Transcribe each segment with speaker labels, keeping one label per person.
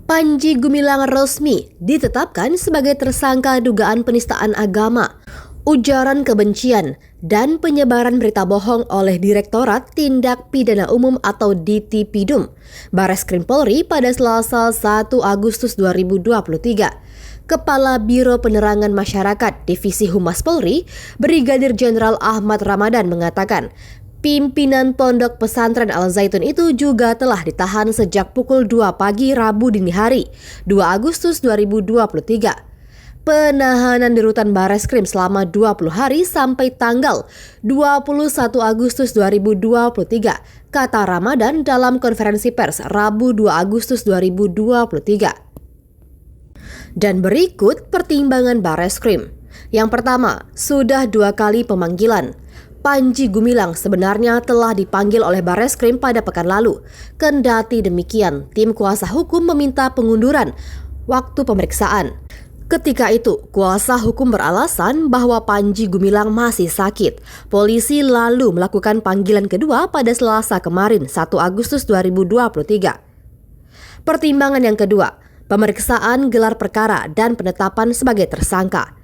Speaker 1: Panji Gumilang resmi ditetapkan sebagai tersangka dugaan penistaan agama, ujaran kebencian, dan penyebaran berita bohong oleh Direktorat Tindak Pidana Umum atau Ditipidum, Bareskrim Polri pada Selasa 1 Agustus 2023. Kepala Biro Penerangan Masyarakat Divisi Humas Polri, Brigadir Jenderal Ahmad Ramadan mengatakan, pimpinan Pondok Pesantren Al-Zaitun itu juga telah ditahan sejak pukul 2 pagi Rabu dini hari, 2 Agustus 2023. Penahanan di rutan Bareskrim selama 20 hari sampai tanggal 21 Agustus 2023, kata Ramadan dalam konferensi pers Rabu 2 Agustus 2023. Dan berikut pertimbangan Bareskrim. Yang pertama, sudah 2 kali pemanggilan. Panji Gumilang sebenarnya telah dipanggil oleh Bareskrim pada pekan lalu. Kendati demikian, tim kuasa hukum meminta pengunduran waktu pemeriksaan. Ketika itu, kuasa hukum beralasan bahwa Panji Gumilang masih sakit. Polisi lalu melakukan panggilan kedua pada Selasa kemarin, 1 Agustus 2023. Pertimbangan yang kedua, pemeriksaan gelar perkara dan penetapan sebagai tersangka.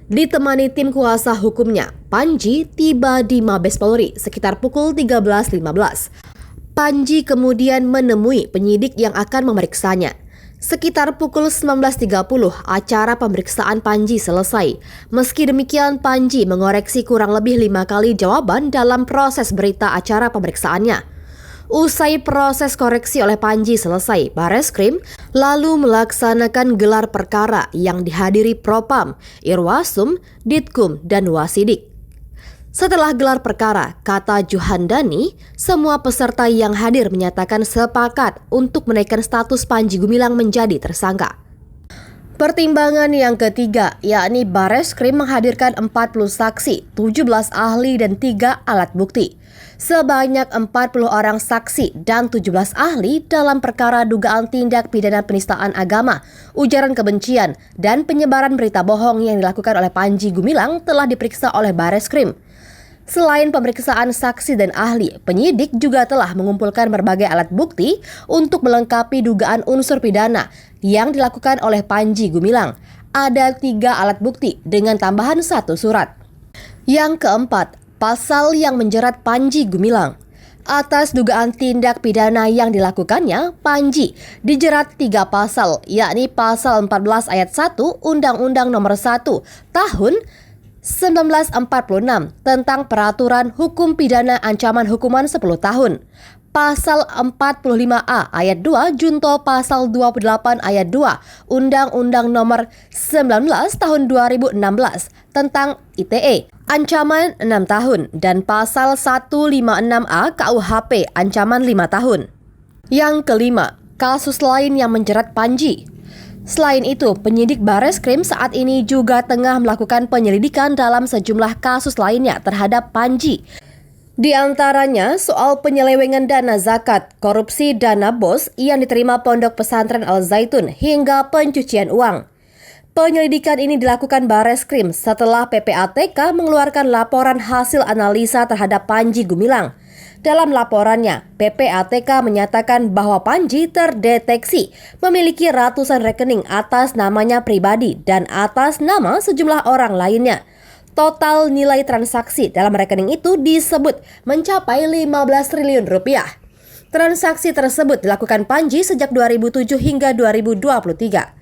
Speaker 1: Ditemani tim kuasa hukumnya, Panji tiba di Mabes Polri sekitar pukul 13.15. Panji kemudian menemui penyidik yang akan memeriksanya. Sekitar pukul 19.30, acara pemeriksaan Panji selesai. Meski demikian, Panji mengoreksi kurang lebih 5 kali jawaban dalam proses berita acara pemeriksaannya. Usai proses koreksi oleh Panji selesai, Bareskrim lalu melaksanakan gelar perkara yang dihadiri Propam, Irwasum, Ditkum, dan Wasidik. Setelah gelar perkara, kata Juhandani, semua peserta yang hadir menyatakan sepakat untuk menaikkan status Panji Gumilang menjadi tersangka. Pertimbangan yang ketiga, yakni Bareskrim menghadirkan 40 saksi, 17 ahli, dan 3 alat bukti. Sebanyak 40 orang saksi dan 17 ahli dalam perkara dugaan tindak pidana penistaan agama, ujaran kebencian, dan penyebaran berita bohong yang dilakukan oleh Panji Gumilang telah diperiksa oleh Bareskrim. Selain pemeriksaan saksi dan ahli, penyidik juga telah mengumpulkan berbagai alat bukti untuk melengkapi dugaan unsur pidana yang dilakukan oleh Panji Gumilang. Ada 3 alat bukti dengan tambahan 1 surat. Yang keempat, pasal yang menjerat Panji Gumilang. Atas dugaan tindak pidana yang dilakukannya, Panji dijerat 3 pasal, yakni pasal 14 ayat 1 Undang-Undang Nomor 1 Tahun 1946 tentang Peraturan Hukum Pidana Ancaman Hukuman 10 tahun. Pasal 45A ayat 2 junto pasal 28 ayat 2 Undang-Undang Nomor 19 tahun 2016 tentang ITE ancaman 6 tahun dan pasal 156A KUHP ancaman 5 tahun. Yang kelima, kasus lain yang menjerat Panji. Selain itu, penyidik Bareskrim saat ini juga tengah melakukan penyelidikan dalam sejumlah kasus lainnya terhadap Panji. Di antaranya soal penyelewengan dana zakat, korupsi dana BOS yang diterima Pondok Pesantren Al-Zaitun hingga pencucian uang. Penyelidikan ini dilakukan Bareskrim setelah PPATK mengeluarkan laporan hasil analisa terhadap Panji Gumilang. Dalam laporannya, PPATK menyatakan bahwa Panji terdeteksi memiliki ratusan rekening atas namanya pribadi dan atas nama sejumlah orang lainnya. Total nilai transaksi dalam rekening itu disebut mencapai 15 triliun rupiah. Transaksi tersebut dilakukan Panji sejak 2007 hingga 2023.